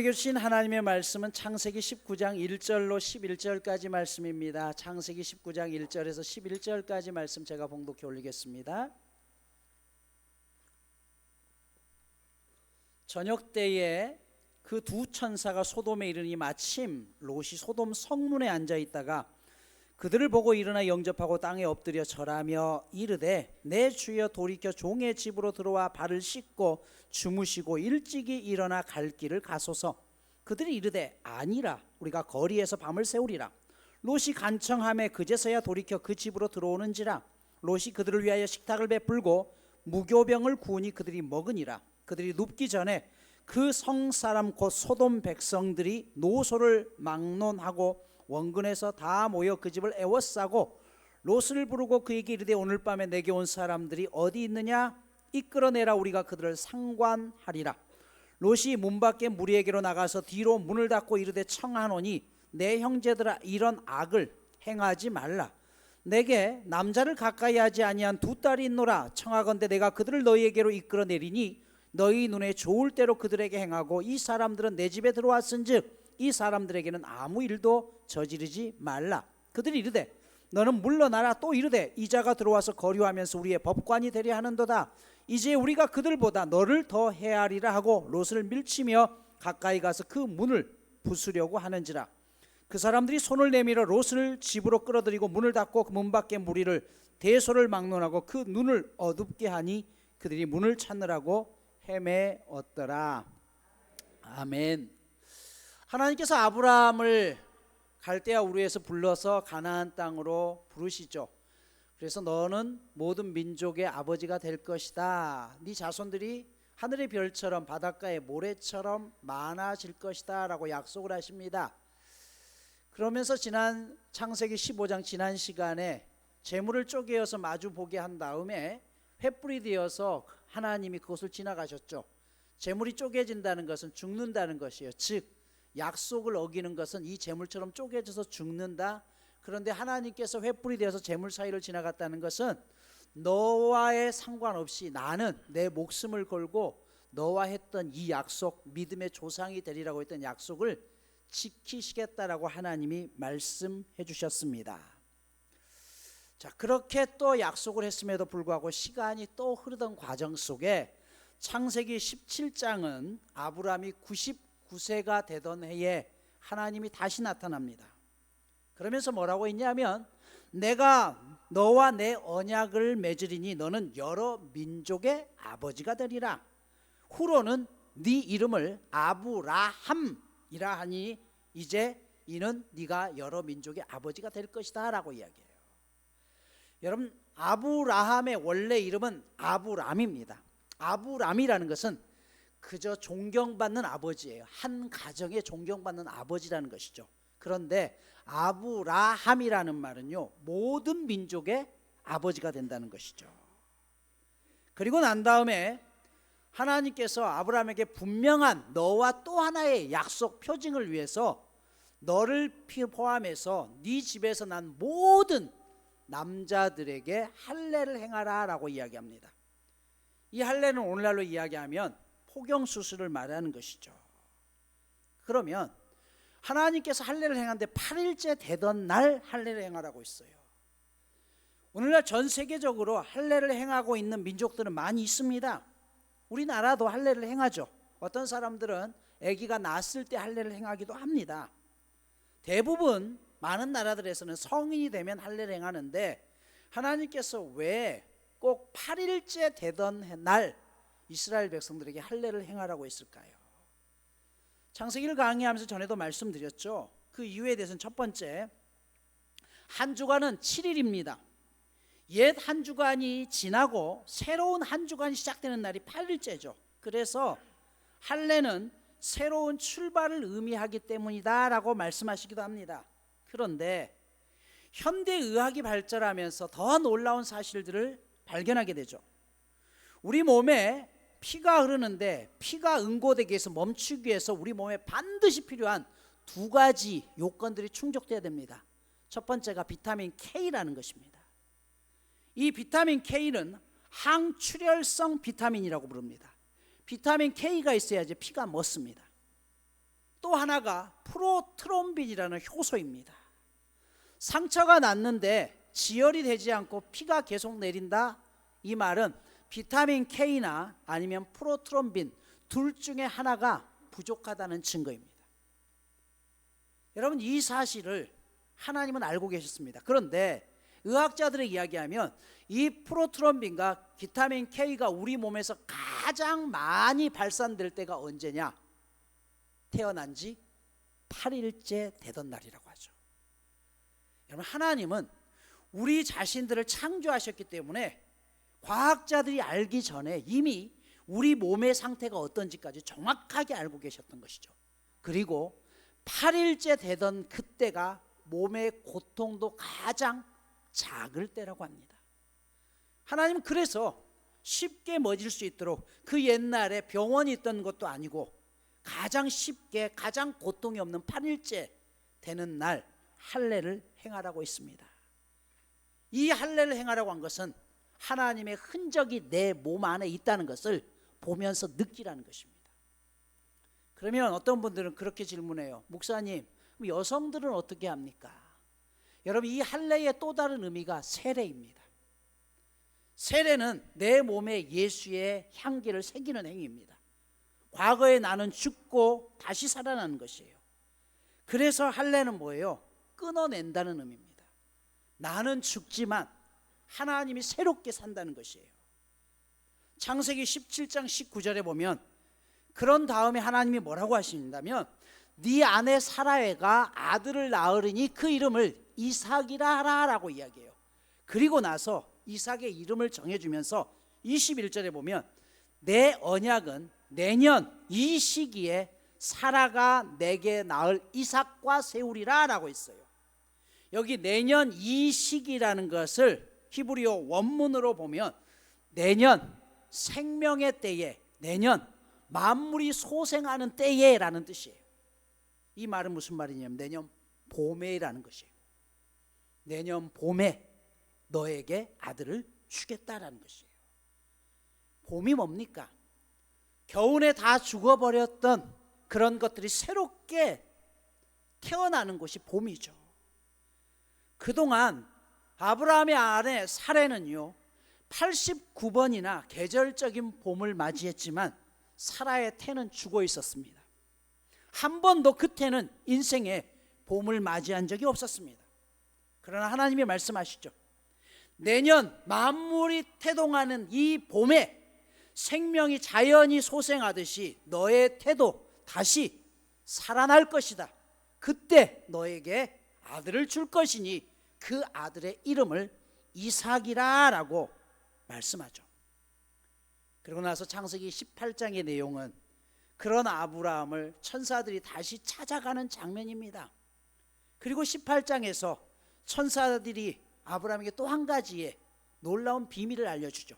우리에게 주신 하나님의 말씀은 창세기 19장 1절로 11절까지 말씀입니다. 창세기 19장 1절에서 11절까지 말씀 제가 봉독해 올리겠습니다. 저녁 때에 그 두 천사가 소돔에 이르니 마침 롯이 소돔 성문에 앉아 있다가 그들을 보고 일어나 영접하고 땅에 엎드려 절하며 이르되 내 주여 돌이켜 종의 집으로 들어와 발을 씻고 주무시고 일찍이 일어나 갈 길을 가소서. 그들이 이르되 아니라 우리가 거리에서 밤을 새우리라. 롯이 간청하매 그제서야 돌이켜 그 집으로 들어오는지라. 롯이 그들을 위하여 식탁을 베풀고 무교병을 구우니 그들이 먹으니라. 그들이 눕기 전에 그 성사람 곧 소돔 백성들이 노소를 막론하고 원근에서 다 모여 그 집을 애워싸고 롯을 부르고 그에게 이르되 오늘 밤에 내게 온 사람들이 어디 있느냐 이끌어내라. 우리가 그들을 상관하리라. 롯이 문 밖에 무리에게로 나가서 뒤로 문을 닫고 이르되 청하노니 내 형제들아 이런 악을 행하지 말라. 내게 남자를 가까이 하지 아니한 두 딸이 있노라. 청하건대 내가 그들을 너희에게로 이끌어내리니 너희 눈에 좋을 대로 그들에게 행하고 이 사람들은 내 집에 들어왔은즉 이 사람들에게는 아무 일도 저지르지 말라. 그들이 이르되 너는 물러나라. 또 이르되 이자가 들어와서 거류하면서 우리의 법관이 되려 하는도다. 이제 우리가 그들보다 너를 더 헤아리라 하고 롯을 밀치며 가까이 가서 그 문을 부수려고 하는지라. 그 사람들이 손을 내밀어 롯을 집으로 끌어들이고 문을 닫고 그 문 밖에 무리를 대소를 막론하고 그 눈을 어둡게 하니 그들이 문을 찾느라고 헤매었더라. 아멘. 하나님께서 아브라함을 갈대아 우르에서 불러서 가나안 땅으로 부르시죠. 그래서 너는 모든 민족의 아버지가 될 것이다. 네 자손들이 하늘의 별처럼 바닷가의 모래처럼 많아질 것이다 라고 약속을 하십니다. 그러면서 지난 창세기 15장 지난 시간에 재물을 쪼개어서 마주 보게 한 다음에 횃불이 되어서 하나님이 그것을 지나가셨죠. 재물이 쪼개진다는 것은 죽는다는 것이에요. 즉 약속을 어기는 것은 이 재물처럼 쪼개져서 죽는다. 그런데 하나님께서 횃불이 되어서 재물 사이를 지나갔다는 것은 너와의 상관없이 나는 내 목숨을 걸고 너와 했던 이 약속, 믿음의 조상이 되리라고 했던 약속을 지키시겠다라고 하나님이 말씀해 주셨습니다. 자, 그렇게 또 약속을 했음에도 불구하고 시간이 또 흐르던 과정 속에 창세기 17장은 아브라함이 99세가 되던 해에 하나님이 다시 나타납니다. 그러면서 뭐라고 했냐면 내가 너와 내 언약을 맺으리니 너는 여러 민족의 아버지가 되리라. 후로는 네 이름을 아브라함이라 하니 이제 이는 네가 여러 민족의 아버지가 될 것이다 라고 이야기해요. 여러분, 아브라함의 원래 이름은 아브람입니다. 아브람이라는 것은 그저 존경받는 아버지예요. 한 가정에 존경받는 아버지라는 것이죠. 그런데 아브라함이라는 말은요, 모든 민족의 아버지가 된다는 것이죠. 그리고 난 다음에 하나님께서 아브라함에게 분명한 너와 또 하나의 약속 표징을 위해서 너를 포함해서 네 집에서 난 모든 남자들에게 할례를 행하라 라고 이야기합니다. 이 할례는 오늘날로 이야기하면 포경수술을 말하는 것이죠. 그러면 하나님께서 할례를 행하는데 8일째 되던 날 할례를 행하라고 했어요. 오늘날 전 세계적으로 할례를 행하고 있는 민족들은 많이 있습니다. 우리나라도 할례를 행하죠. 어떤 사람들은 아기가 낳았을 때 할례를 행하기도 합니다. 대부분 많은 나라들에서는 성인이 되면 할례를 행하는데 하나님께서 왜 꼭 8일째 되던 날 이스라엘 백성들에게 할례를 행하라고 했을까요? 창세기를 강의하면서 전에도 말씀드렸죠. 그 이유에 대해서는 첫 번째, 한 주간은 7일입니다. 옛 한 주간이 지나고 새로운 한 주간이 시작되는 날이 8일째죠. 그래서 할례는 새로운 출발을 의미하기 때문이다 라고 말씀하시기도 합니다. 그런데 현대의학이 발전하면서 더 놀라운 사실들을 발견하게 되죠. 우리 몸에 피가 흐르는데 피가 응고되기 위해서 멈추기 위해서 우리 몸에 반드시 필요한 두 가지 요건들이 충족돼야 됩니다. 첫 번째가 비타민 K라는 것입니다. 이 비타민 K는 항출혈성 비타민이라고 부릅니다. 비타민 K가 있어야지 피가 멎습니다. 또 하나가 프로트롬빈이라는 효소입니다. 상처가 났는데 지혈이 되지 않고 피가 계속 내린다, 이 말은 비타민 K나 아니면 프로트롬빈 둘 중에 하나가 부족하다는 증거입니다. 여러분, 이 사실을 하나님은 알고 계셨습니다. 그런데 의학자들의 이야기하면 이 프로트롬빈과 비타민 K가 우리 몸에서 가장 많이 발산될 때가 언제냐? 태어난 지 8일째 되던 날이라고 하죠. 여러분, 하나님은 우리 자신들을 창조하셨기 때문에 과학자들이 알기 전에 이미 우리 몸의 상태가 어떤지까지 정확하게 알고 계셨던 것이죠. 그리고 8일째 되던 그때가 몸의 고통도 가장 작을 때라고 합니다. 하나님은 그래서 쉽게 멎을 수 있도록 그 옛날에 병원이 있던 것도 아니고 가장 쉽게 가장 고통이 없는 8일째 되는 날 할례를 행하라고 했습니다. 이 할례를 행하라고 한 것은 하나님의 흔적이 내 몸 안에 있다는 것을 보면서 느끼라는 것입니다. 그러면 어떤 분들은 그렇게 질문해요. 목사님, 그럼 여성들은 어떻게 합니까? 여러분, 이 할례의 또 다른 의미가 세례입니다. 세례는 내 몸에 예수의 향기를 새기는 행위입니다. 과거에 나는 죽고 다시 살아나는 것이에요. 그래서 할례는 뭐예요? 끊어낸다는 의미입니다. 나는 죽지만 하나님이 새롭게 산다는 것이에요. 창세기 17장 19절에 보면 그런 다음에 하나님이 뭐라고 하신다면 네 아내 사라가 아들을 낳으리니 그 이름을 이삭이라 하라 라고 이야기해요. 그리고 나서 이삭의 이름을 정해주면서 21절에 보면 내 언약은 내년 이 시기에 사라가 내게 낳을 이삭과 세우리라 라고 했어요. 여기 내년 이 시기라는 것을 히브리어 원문으로 보면 내년 생명의 때에, 내년 만물이 소생하는 때에 라는 뜻이에요. 이 말은 무슨 말이냐면 내년 봄에라는 것이에요. 내년 봄에 너에게 아들을 주겠다라는 것이에요. 봄이 뭡니까? 겨울에 다 죽어버렸던 그런 것들이 새롭게 태어나는 것이 봄이죠. 그동안 아브라함의 아내 사레는요 89번이나 계절적인 봄을 맞이했지만 사라의 태는 죽어 있었습니다. 한 번도 그 태는 인생에 봄을 맞이한 적이 없었습니다. 그러나 하나님이 말씀하시죠. 내년 만물이 태동하는 이 봄에 생명이 자연히 소생하듯이 너의 태도 다시 살아날 것이다. 그때 너에게 아들을 줄 것이니 그 아들의 이름을 이삭이라 라고 말씀하죠. 그리고 나서 창세기 18장의 내용은 그런 아브라함을 천사들이 다시 찾아가는 장면입니다. 그리고 18장에서 천사들이 아브라함에게 또 한 가지의 놀라운 비밀을 알려주죠.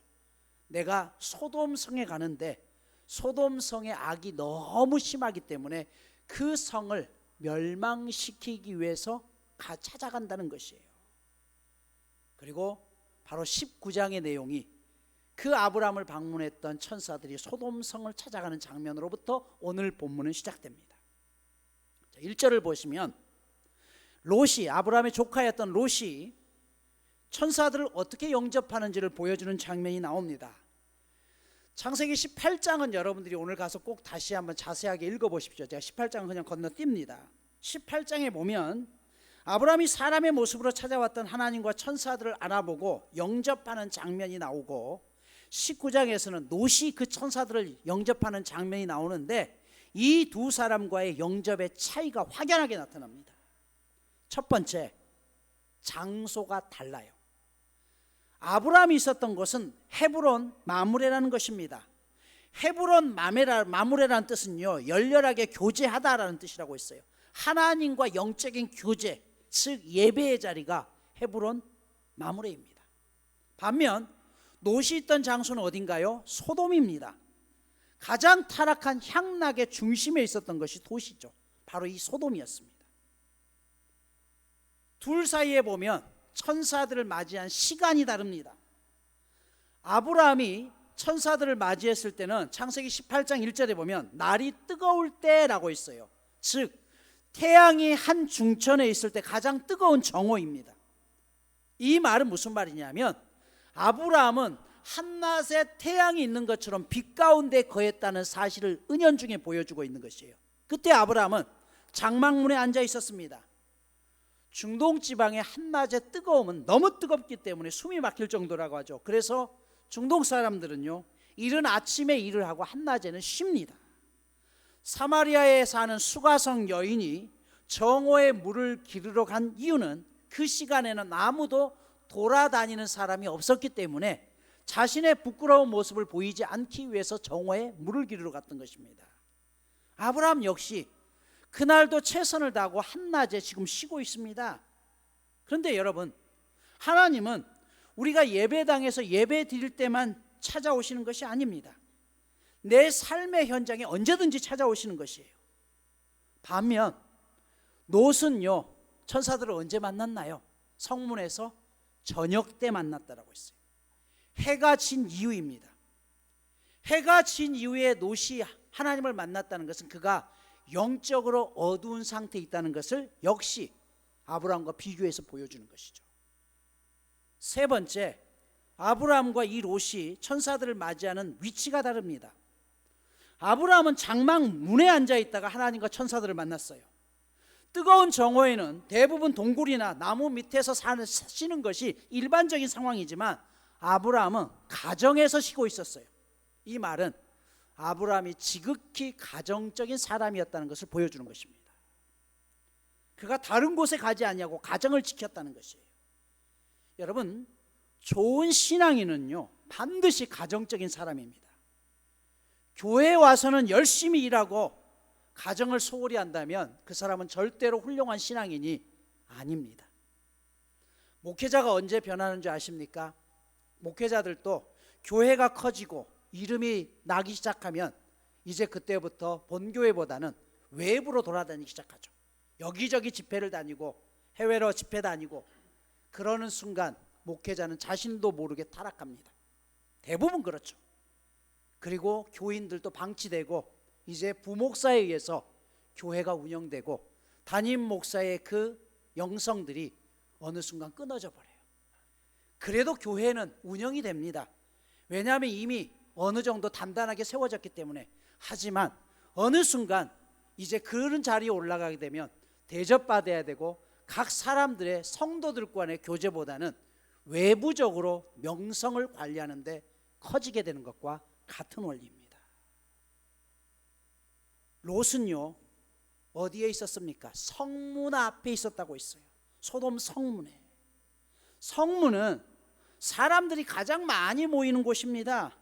내가 소돔성에 가는데 소돔성의 악이 너무 심하기 때문에 그 성을 멸망시키기 위해서 찾아간다는 것이에요. 그리고 바로 19장의 내용이 그 아브라함을 방문했던 천사들이 소돔성을 찾아가는 장면으로부터 오늘 본문은 시작됩니다. 1절을 보시면 롯이, 아브라함의 조카였던 롯이 천사들을 어떻게 영접하는지를 보여주는 장면이 나옵니다. 창세기 18장은 여러분들이 오늘 가서 꼭 다시 한번 자세하게 읽어보십시오. 제가 18장은 그냥 건너뜁니다. 18장에 보면 아브라함이 사람의 모습으로 찾아왔던 하나님과 천사들을 알아보고 영접하는 장면이 나오고 19장에서는 롯이 그 천사들을 영접하는 장면이 나오는데 이 두 사람과의 영접의 차이가 확연하게 나타납니다. 첫 번째, 장소가 달라요. 아브라함이 있었던 곳은 헤브론 마므레라는 것입니다. 헤브론 마므레라는 뜻은요 열렬하게 교제하다라는 뜻이라고 했어요. 하나님과 영적인 교제, 즉 예배의 자리가 헤브론 마므레입니다. 반면 롯이 있던 장소는 어딘가요? 소돔입니다. 가장 타락한 향락의 중심에 있었던 것이 도시죠. 바로 이 소돔이었습니다. 둘 사이에 보면 천사들을 맞이한 시간이 다릅니다. 아브라함이 천사들을 맞이했을 때는 창세기 18장 1절에 보면 날이 뜨거울 때라고 있어요. 즉 태양이 한 중천에 있을 때 가장 뜨거운 정오입니다. 이 말은 무슨 말이냐면 아브라함은 한낮에 태양이 있는 것처럼 빛 가운데 거했다는 사실을 은연중에 보여주고 있는 것이에요. 그때 아브라함은 장막문에 앉아 있었습니다. 중동 지방의 한낮의 뜨거움은 너무 뜨겁기 때문에 숨이 막힐 정도라고 하죠. 그래서 중동 사람들은요, 이른 아침에 일을 하고 한낮에는 쉽니다. 사마리아에 사는 수가성 여인이 정오에 물을 기르러 간 이유는 그 시간에는 아무도 돌아다니는 사람이 없었기 때문에 자신의 부끄러운 모습을 보이지 않기 위해서 정오에 물을 기르러 갔던 것입니다. 아브라함 역시 그날도 최선을 다하고 한낮에 지금 쉬고 있습니다. 그런데 여러분, 하나님은 우리가 예배당에서 예배 드릴 때만 찾아오시는 것이 아닙니다. 내 삶의 현장에 언제든지 찾아오시는 것이에요. 반면 롯은요, 천사들을 언제 만났나요? 성문에서 저녁 때 만났다라고 했어요. 해가 진 이후입니다. 해가 진 이후에 롯이 하나님을 만났다는 것은 그가 영적으로 어두운 상태에 있다는 것을 역시 아브라함과 비교해서 보여주는 것이죠. 세 번째, 아브라함과 이 롯이 천사들을 맞이하는 위치가 다릅니다. 아브라함은 장막 문에 앉아 있다가 하나님과 천사들을 만났어요. 뜨거운 정오에는 대부분 동굴이나 나무 밑에서 쉬는 것이 일반적인 상황이지만 아브라함은 가정에서 쉬고 있었어요. 이 말은 아브라함이 지극히 가정적인 사람이었다는 것을 보여주는 것입니다. 그가 다른 곳에 가지 아니하고 가정을 지켰다는 것이에요. 여러분, 좋은 신앙인은요, 반드시 가정적인 사람입니다. 교회에 와서는 열심히 일하고 가정을 소홀히 한다면 그 사람은 절대로 훌륭한 신앙인이 아닙니다. 목회자가 언제 변하는 줄 아십니까? 목회자들도 교회가 커지고 이름이 나기 시작하면 이제 그때부터 본교회보다는 외부로 돌아다니기 시작하죠. 여기저기 집회를 다니고 해외로 집회 다니고, 그러는 순간 목회자는 자신도 모르게 타락합니다. 대부분 그렇죠. 그리고 교인들도 방치되고 이제 부목사에 의해서 교회가 운영되고 담임 목사의 그 영성들이 어느 순간 끊어져 버려요. 그래도 교회는 운영이 됩니다. 왜냐하면 이미 어느 정도 단단하게 세워졌기 때문에. 하지만 어느 순간 이제 그런 자리에 올라가게 되면 대접받아야 되고 각 사람들의 성도들 간의 교제보다는 외부적으로 명성을 관리하는 데 커지게 되는 것과 같은 원리입니다. 롯은요, 어디에 있었습니까? 성문 앞에 있었다고 했어요. 소돔 성문에. 성문은 사람들이 가장 많이 모이는 곳입니다.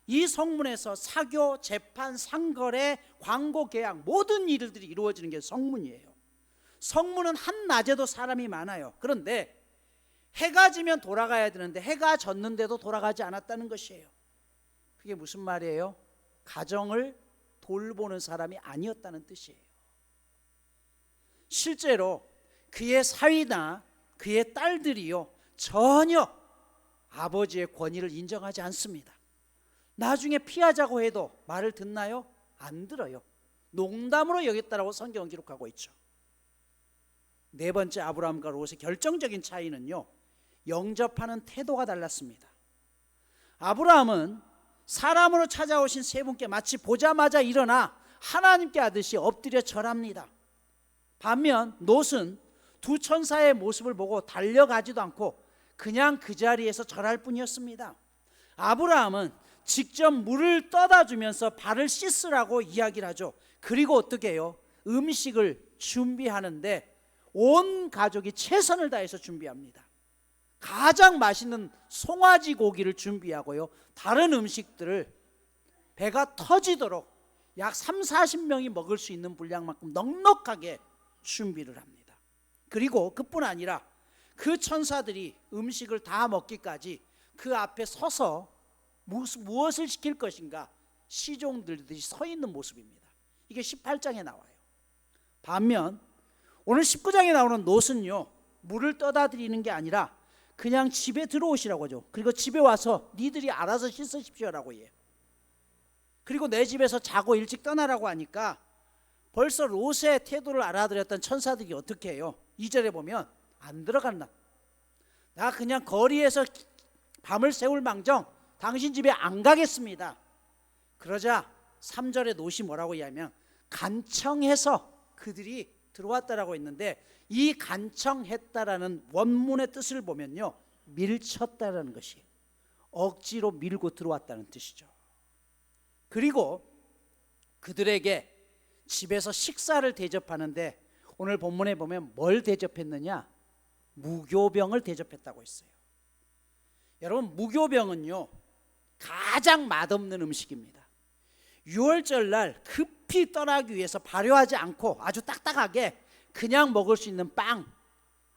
이 성문에서 사교, 재판, 상거래, 광고 계약, 모든 일들이 이루어지는 게 성문이에요. 성문은 한낮에도 사람이 많아요. 그런데 해가 지면 돌아가야 되는데 해가 졌는데도 돌아가지 않았다는 것이에요. 그게 무슨 말이에요? 가정을 돌보는 사람이 아니었다는 뜻이에요. 실제로 그의 사위나 그의 딸들이요, 전혀 아버지의 권위를 인정하지 않습니다. 나중에 피하자고 해도 말을 듣나요? 안 들어요. 농담으로 여겼다라고 성경은 기록하고 있죠. 네 번째, 아브라함과 롯의 결정적인 차이는요, 영접하는 태도가 달랐습니다. 아브라함은 사람으로 찾아오신 세 분께 마치 보자마자 일어나 하나님께 하듯이 엎드려 절합니다. 반면 롯은 두 천사의 모습을 보고 달려가지도 않고 그냥 그 자리에서 절할 뿐이었습니다. 아브라함은 직접 물을 떠다 주면서 발을 씻으라고 이야기를 하죠. 그리고 어떻게 해요? 음식을 준비하는데 온 가족이 최선을 다해서 준비합니다. 가장 맛있는 송아지 고기를 준비하고요, 다른 음식들을 배가 터지도록 약 30-40명이 먹을 수 있는 분량만큼 넉넉하게 준비를 합니다. 그리고 그뿐 아니라 그 천사들이 음식을 다 먹기까지 그 앞에 서서 무엇을 시킬 것인가 시종들듯이 서 있는 모습입니다. 이게 18장에 나와요. 반면 오늘 19장에 나오는 롯은요, 물을 떠다 드리는 게 아니라 그냥 집에 들어오시라고 하죠. 그리고 집에 와서 니들이 알아서 씻으십시오라고 해요. 그리고 내 집에서 자고 일찍 떠나라고 하니까 벌써 롯의 태도를 알아들었던 천사들이 어떻게 해요? 2절에 보면 안 들어간다. 나 그냥 거리에서 밤을 새울 망정 당신 집에 안 가겠습니다. 그러자 3절에 롯이 뭐라고 이야기하면 간청해서 그들이 들어왔다라고 했는데, 이 간청했다라는 원문의 뜻을 보면요, 밀쳤다라는 것이 억지로 밀고 들어왔다는 뜻이죠. 그리고 그들에게 집에서 식사를 대접하는데 오늘 본문에 보면 뭘 대접했느냐? 무교병을 대접했다고 했어요. 여러분, 무교병은요 가장 맛없는 음식입니다. 6월절 날 급히 떠나기 위해서 발효하지 않고 아주 딱딱하게 그냥 먹을 수 있는 빵,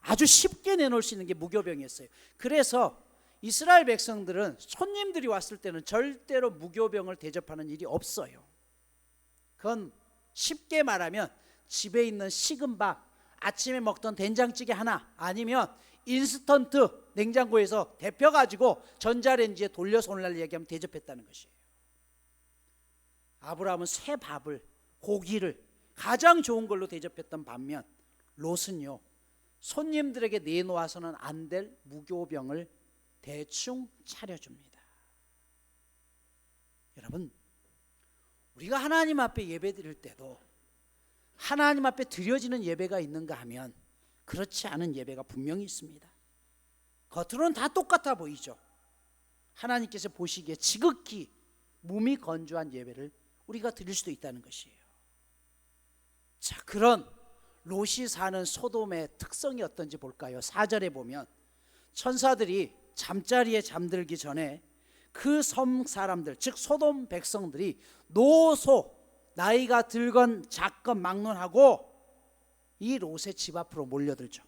아주 쉽게 내놓을 수 있는 게 무교병이었어요. 그래서 이스라엘 백성들은 손님들이 왔을 때는 절대로 무교병을 대접하는 일이 없어요. 그건 쉽게 말하면 집에 있는 식은 밥, 아침에 먹던 된장찌개 하나, 아니면 인스턴트 냉장고에서 데펴가지고 전자레인지에 돌려서 오늘날 얘기하면 대접했다는 것이에요. 아브라함은 새 밥을, 고기를 가장 좋은 걸로 대접했던 반면 롯은요, 손님들에게 내놓아서는 안 될 무교병을 대충 차려줍니다. 여러분, 우리가 하나님 앞에 예배 드릴 때도 하나님 앞에 드려지는 예배가 있는가 하면 그렇지 않은 예배가 분명히 있습니다. 겉으로는 다 똑같아 보이죠. 하나님께서 보시기에 지극히 몸이 건조한 예배를 우리가 드릴 수도 있다는 것이에요. 자, 그런 롯이 사는 소돔의 특성이 어떤지 볼까요? 4절에 보면 천사들이 잠자리에 잠들기 전에 그 섬 사람들, 즉 소돔 백성들이 노소, 나이가 들건 작건 막론하고 이 롯의 집 앞으로 몰려들죠.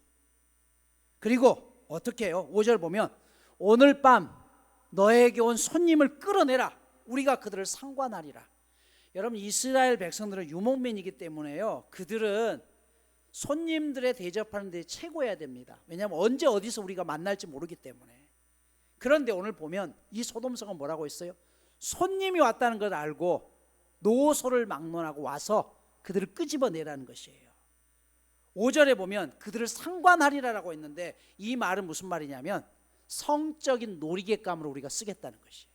그리고 어떻게 해요? 5절 보면 오늘 밤 너에게 온 손님을 끌어내라, 우리가 그들을 상관하리라. 여러분, 이스라엘 백성들은 유목민이기 때문에요, 그들은 손님들의 대접하는 데 최고해야 됩니다. 왜냐하면 언제 어디서 우리가 만날지 모르기 때문에. 그런데 오늘 보면 이 소돔성은 뭐라고 했어요? 손님이 왔다는 걸 알고 노소를 막론하고 와서 그들을 끄집어내라는 것이에요. 5절에 보면 그들을 상관하리라라고 했는데, 이 말은 무슨 말이냐면 성적인 놀이객감으로 우리가 쓰겠다는 것이에요.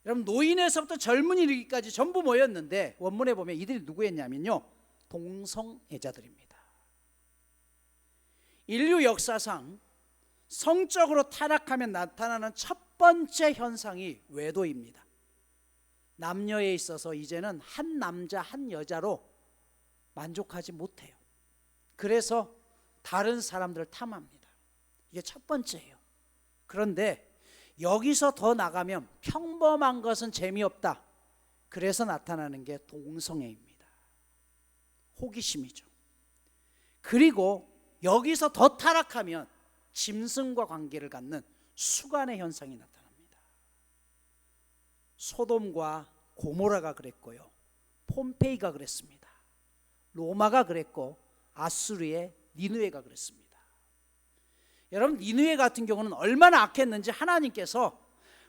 여러분, 노인에서부터 젊은이까지 전부 모였는데 원문에 보면 이들이 누구였냐면요, 동성애자들입니다. 인류 역사상 성적으로 타락하면 나타나는 첫 번째 현상이 외도입니다. 남녀에 있어서 이제는 한 남자 한 여자로 만족하지 못해요. 그래서 다른 사람들을 탐합니다. 이게 첫 번째예요. 그런데 여기서 더 나가면 평범한 것은 재미없다. 그래서 나타나는 게 동성애입니다. 호기심이죠. 그리고 여기서 더 타락하면 짐승과 관계를 갖는 수간의 현상이 나타납니다. 소돔과 고모라가 그랬고요, 폼페이가 그랬습니다. 로마가 그랬고 아수르의 니느웨가 그랬습니다. 여러분, 니느웨 같은 경우는 얼마나 악했는지 하나님께서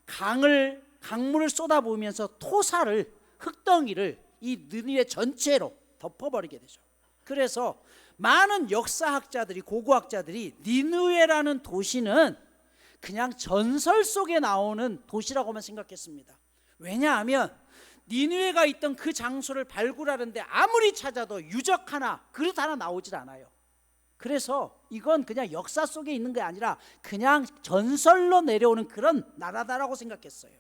강물을 쏟아부으면서 토사를, 흙덩이를 이 니느웨 전체로 덮어버리게 되죠. 그래서 많은 역사학자들이, 고고학자들이 니느웨라는 도시는 그냥 전설 속에 나오는 도시라고만 생각했습니다. 왜냐하면 니느웨가 있던 그 장소를 발굴하는데 아무리 찾아도 유적 하나, 그릇 하나 나오질 않아요. 그래서 이건 그냥 역사 속에 있는 게 아니라 그냥 전설로 내려오는 그런 나라다라고 생각했어요.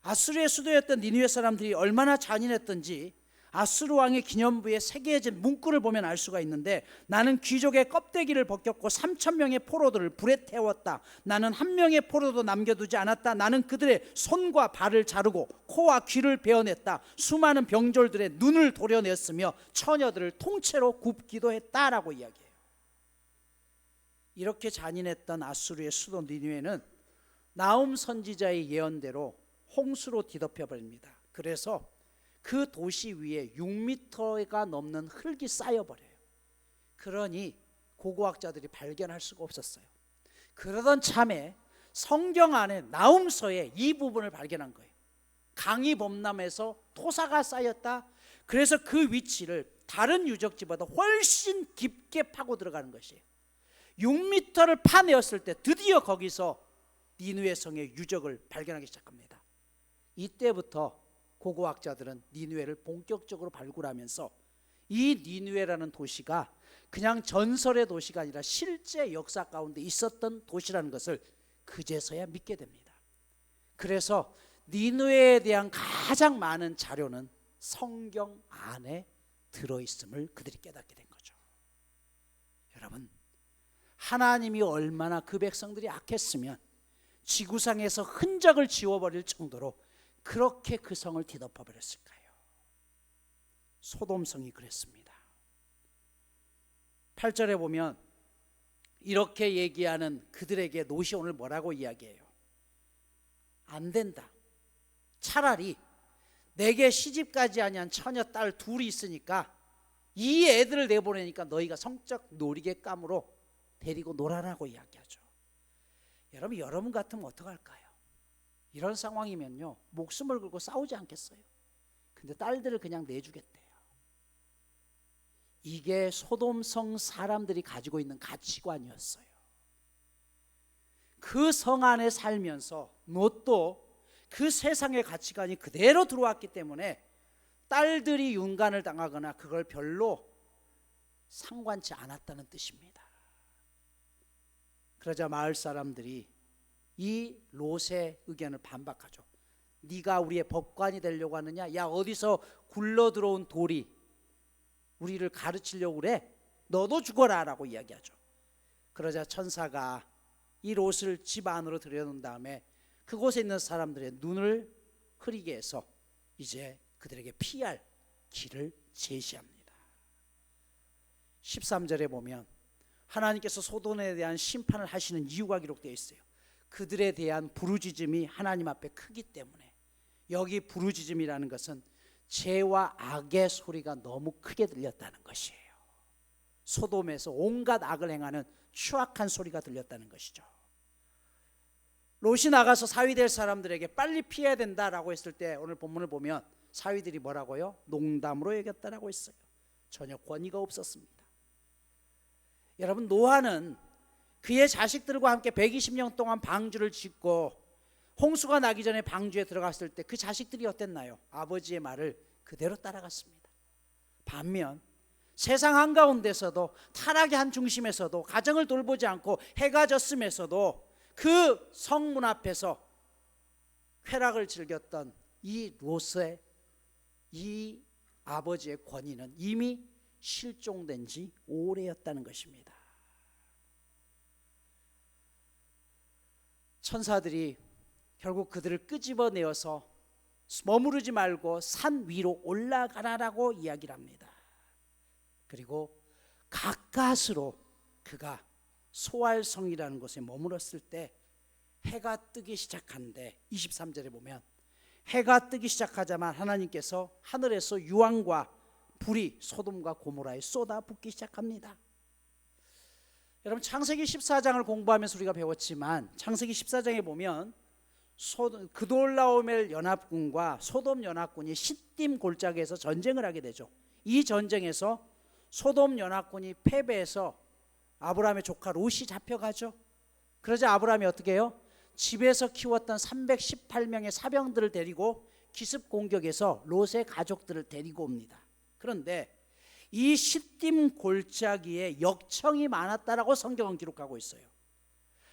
아수르의 수도였던 니느웨 사람들이 얼마나 잔인했던지 아수르 왕의 기념부에 새겨진 문구를 보면 알 수가 있는데, 나는 귀족의 껍데기를 벗겼고 3,000명의 포로들을 불에 태웠다. 나는 한 명의 포로도 남겨두지 않았다. 나는 그들의 손과 발을 자르고 코와 귀를 베어냈다. 수많은 병졸들의 눈을 도려냈으며 처녀들을 통째로 굽기도 했다라고 이야기해요. 이렇게 잔인했던 아수르의 수도 니느웨는 나훔 선지자의 예언대로 홍수로 뒤덮여버립니다. 그래서 그 도시 위에 6m가 넘는 흙이 쌓여버려요. 그러니 고고학자들이 발견할 수가 없었어요. 그러던 참에 성경 안에 나훔서에 이 부분을 발견한 거예요. 강이 범람해서 토사가 쌓였다. 그래서 그 위치를 다른 유적지보다 훨씬 깊게 파고 들어가는 것이에요. 6m를 파내었을 때 드디어 거기서 니느웨 성의 유적을 발견하기 시작합니다. 이때부터 고고학자들은 니느웨를 본격적으로 발굴하면서 이 니느웨라는 도시가 그냥 전설의 도시가 아니라 실제 역사 가운데 있었던 도시라는 것을 그제서야 믿게 됩니다. 그래서 니느웨에 대한 가장 많은 자료는 성경 안에 들어있음을 그들이 깨닫게 된 거죠. 여러분, 하나님이 얼마나 그 백성들이 악했으면 지구상에서 흔적을 지워버릴 정도로 그렇게 그 성을 뒤덮어버렸을까요? 소돔성이 그랬습니다. 8절에 보면 이렇게 얘기하는 그들에게 롯이 오늘 뭐라고 이야기해요? 안 된다. 차라리 내게 시집가지 아니한 처녀 딸 둘이 있으니까 이 애들을 내보내니까 너희가 성적 놀이개감으로 데리고 놀아라고 이야기하죠. 여러분 같으면 어떡할까요? 이런 상황이면요, 목숨을 걸고 싸우지 않겠어요? 근데 딸들을 그냥 내주겠대요. 이게 소돔성 사람들이 가지고 있는 가치관이었어요. 그 성 안에 살면서 롯도 그 세상의 가치관이 그대로 들어왔기 때문에 딸들이 윤간을 당하거나 그걸 별로 상관치 않았다는 뜻입니다. 그러자 마을 사람들이 이 롯의 의견을 반박하죠. 네가 우리의 법관이 되려고 하느냐? 야, 어디서 굴러 들어온 돌이 우리를 가르치려고 그래? 너도 죽어라 라고 이야기하죠. 그러자 천사가 이 롯을 집 안으로 들여놓은 다음에 그곳에 있는 사람들의 눈을 흐리게 해서 이제 그들에게 피할 길을 제시합니다. 13절에 보면 하나님께서 소돔에 대한 심판을 하시는 이유가 기록되어 있어요. 그들에 대한 부르짖음이 하나님 앞에 크기 때문에. 여기 부르짖음이라는 것은 죄와 악의 소리가 너무 크게 들렸다는 것이에요. 소돔에서 온갖 악을 행하는 추악한 소리가 들렸다는 것이죠. 롯이 나가서 사위될 사람들에게 빨리 피해야 된다라고 했을 때 오늘 본문을 보면 사위들이 뭐라고요? 농담으로 여겼다라고 했어요. 전혀 권위가 없었습니다. 여러분, 노아는 그의 자식들과 함께 120년 동안 방주를 짓고 홍수가 나기 전에 방주에 들어갔을 때 그 자식들이 어땠나요? 아버지의 말을 그대로 따라갔습니다. 반면 세상 한가운데서도 타락의 한 중심에서도 가정을 돌보지 않고 해가 졌음에서도 그 성문 앞에서 쾌락을 즐겼던 이 롯의 이 아버지의 권위는 이미 실종된 지 오래였다는 것입니다. 천사들이 결국 그들을 끄집어내어서 머무르지 말고 산 위로 올라가라라고 이야기를 합니다. 그리고 가까스로 그가 소알성이라는 곳에 머물렀을 때 해가 뜨기 시작하는데 23절에 보면 해가 뜨기 시작하자마자 하나님께서 하늘에서 유황과 불이 소돔과 고모라에 쏟아붓기 시작합니다. 여러분, 창세기 14장을 공부하면서 우리가 배웠지만 창세기 14장에 보면 그돌라오멜 연합군과 소돔 연합군이 시딤 골짜기에서 전쟁을 하게 되죠. 이 전쟁에서 소돔 연합군이 패배해서 아브라함의 조카 롯이 잡혀가죠. 그러자 아브라함이 어떻게 해요? 집에서 키웠던 318명의 사병들을 데리고 기습 공격해서 롯의 가족들을 데리고 옵니다. 그런데 이 시딤 골짜기에 역청이 많았다라고 성경은 기록하고 있어요.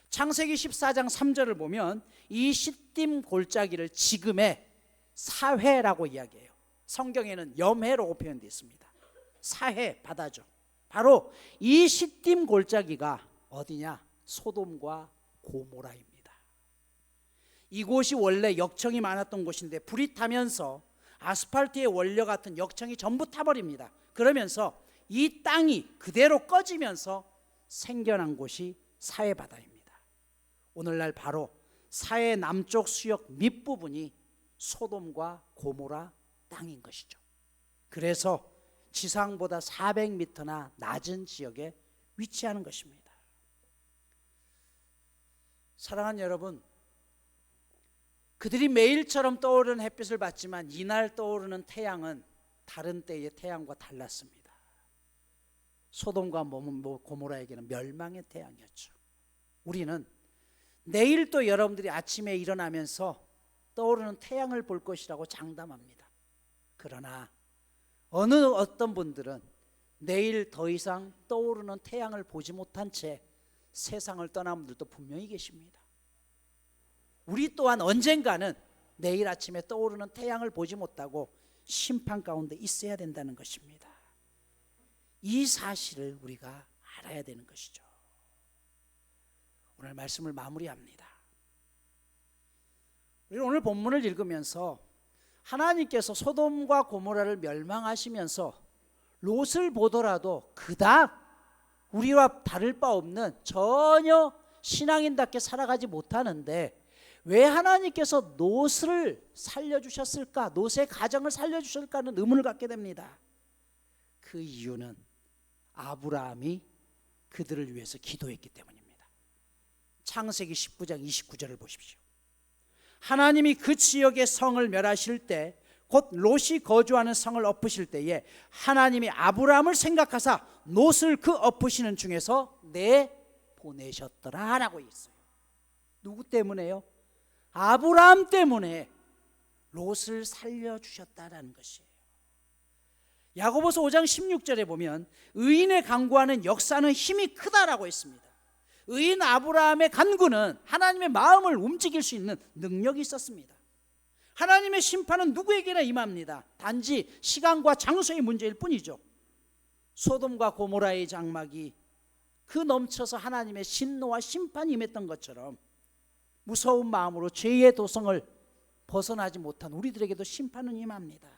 창세기 14장 3절을 보면 이 시딤 골짜기를 지금의 사해라고 이야기해요. 성경에는 염해라고 표현되어 있습니다. 사해, 바다죠. 바로 이 시딤 골짜기가 어디냐? 소돔과 고모라입니다. 이곳이 원래 역청이 많았던 곳인데 불이 타면서 아스팔트의 원료 같은 역청이 전부 타버립니다. 그러면서 이 땅이 그대로 꺼지면서 생겨난 곳이 사해 바다입니다. 오늘날 바로 사해 남쪽 수역 밑부분이 소돔과 고모라 땅인 것이죠. 그래서 지상보다 400m나 낮은 지역에 위치하는 것입니다. 사랑하는 여러분, 그들이 매일처럼 떠오르는 햇빛을 봤지만 이날 떠오르는 태양은 다른 때의 태양과 달랐습니다. 소돔과 고모라에게는 멸망의 태양이었죠. 우리는 내일 또 여러분들이 아침에 일어나면서 떠오르는 태양을 볼 것이라고 장담합니다. 그러나 어떤 분들은 내일 더 이상 떠오르는 태양을 보지 못한 채 세상을 떠난 분들도 분명히 계십니다. 우리 또한 언젠가는 내일 아침에 떠오르는 태양을 보지 못하고 심판 가운데 있어야 된다는 것입니다. 이 사실을 우리가 알아야 되는 것이죠. 오늘 말씀을 마무리합니다. 우리 오늘 본문을 읽으면서 하나님께서 소돔과 고모라를 멸망하시면서 롯을 보더라도 그닥 우리와 다를 바 없는 전혀 신앙인답게 살아가지 못하는데 왜 하나님께서 롯을 살려주셨을까? 롯의 가정을 살려주셨을까 하는 의문을 갖게 됩니다. 그 이유는 아브라함이 그들을 위해서 기도했기 때문입니다. 창세기 19장 29절을 보십시오. 하나님이 그 지역의 성을 멸하실 때 곧 롯이 거주하는 성을 엎으실 때에 하나님이 아브라함을 생각하사 롯을 그 엎으시는 중에서 내보내셨더라 라고 있어요. 누구 때문에요? 아브라함 때문에 롯을 살려주셨다라는 것이에요. 야고보서 5장 16절에 보면 의인의 간구하는 역사는 힘이 크다라고 했습니다. 의인 아브라함의 간구는 하나님의 마음을 움직일 수 있는 능력이 있었습니다. 하나님의 심판은 누구에게나 임합니다. 단지 시간과 장소의 문제일 뿐이죠. 소돔과 고모라의 장막이 그 넘쳐서 하나님의 진노와 심판이 임했던 것처럼 무서운 마음으로 죄의 도성을 벗어나지 못한 우리들에게도 심판은 임합니다.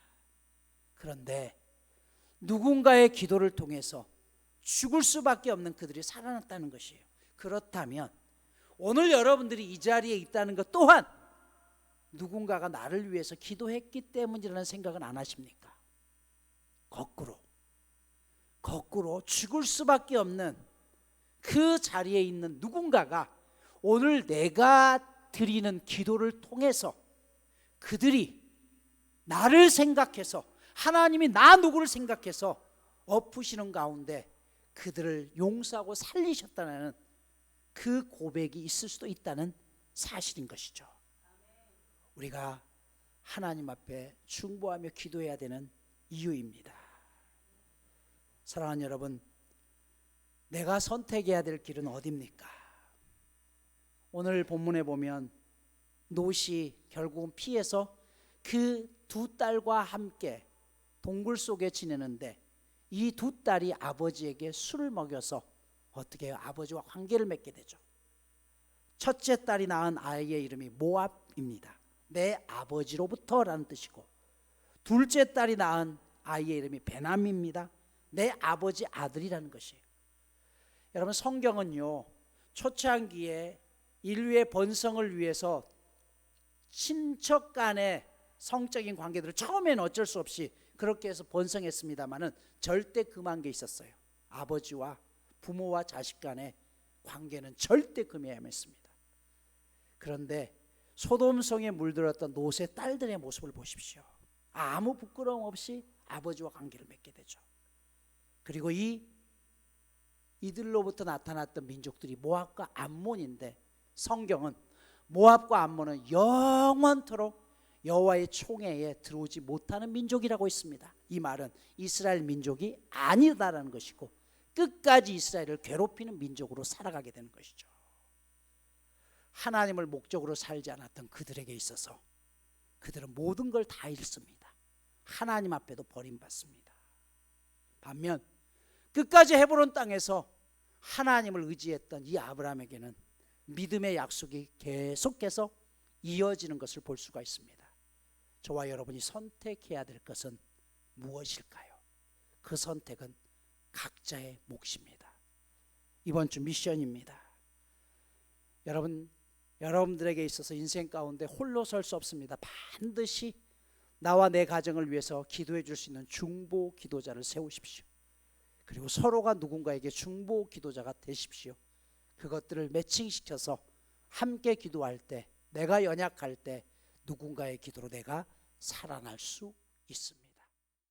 그런데 누군가의 기도를 통해서 죽을 수밖에 없는 그들이 살아났다는 것이에요. 그렇다면 오늘 여러분들이 이 자리에 있다는 것 또한 누군가가 나를 위해서 기도했기 때문이라는 생각은 안 하십니까? 거꾸로 죽을 수밖에 없는 그 자리에 있는 누군가가 오늘 내가 드리는 기도를 통해서 그들이 나를 생각해서 하나님이 나 누구를 생각해서 엎으시는 가운데 그들을 용서하고 살리셨다는 그 고백이 있을 수도 있다는 사실인 것이죠. 우리가 하나님 앞에 중보하며 기도해야 되는 이유입니다. 사랑하는 여러분, 내가 선택해야 될 길은 어디입니까? 오늘 본문에 보면 롯이 결국은 피해서 그 두 딸과 함께 동굴 속에 지내는데 이 두 딸이 아버지에게 술을 먹여서 어떻게 해요? 아버지와 관계를 맺게 되죠. 첫째 딸이 낳은 아이의 이름이 모압입니다. 내 아버지로부터라는 뜻이고, 둘째 딸이 낳은 아이의 이름이 베나미입니다. 내 아버지 아들이라는 것이에요. 여러분, 성경은요 초창기에 인류의 번성을 위해서 친척 간의 성적인 관계들을 처음에는 어쩔 수 없이 그렇게 해서 번성했습니다마는 절대 금한 게 있었어요. 아버지와 부모와 자식 간의 관계는 절대 금해야 했습니다. 그런데 소돔성에 물들었던 롯의 딸들의 모습을 보십시오. 아무 부끄러움 없이 아버지와 관계를 맺게 되죠. 그리고 이들로부터 나타났던 민족들이 모압과 암몬인데 성경은 모압과 암몬은 영원토록 여호와의 총회에 들어오지 못하는 민족이라고 있습니다. 이 말은 이스라엘 민족이 아니다라는 것이고 끝까지 이스라엘을 괴롭히는 민족으로 살아가게 되는 것이죠. 하나님을 목적으로 살지 않았던 그들에게 있어서 그들은 모든 걸 다 잃습니다. 하나님 앞에도 버림받습니다. 반면 끝까지 헤브론 땅에서 하나님을 의지했던 이 아브라함에게는 믿음의 약속이 계속해서 이어지는 것을 볼 수가 있습니다. 저와 여러분이 선택해야 될 것은 무엇일까요? 그 선택은 각자의 몫입니다. 이번 주 미션입니다. 여러분들에게 있어서 인생 가운데 홀로 설 수 없습니다. 반드시 나와 내 가정을 위해서 기도해 줄 수 있는 중보 기도자를 세우십시오. 그리고 서로가 누군가에게 중보 기도자가 되십시오. 그것들을 매칭시켜서 함께 기도할 때, 내가 연약할 때 누군가의 기도로 내가 살아날 수 있습니다.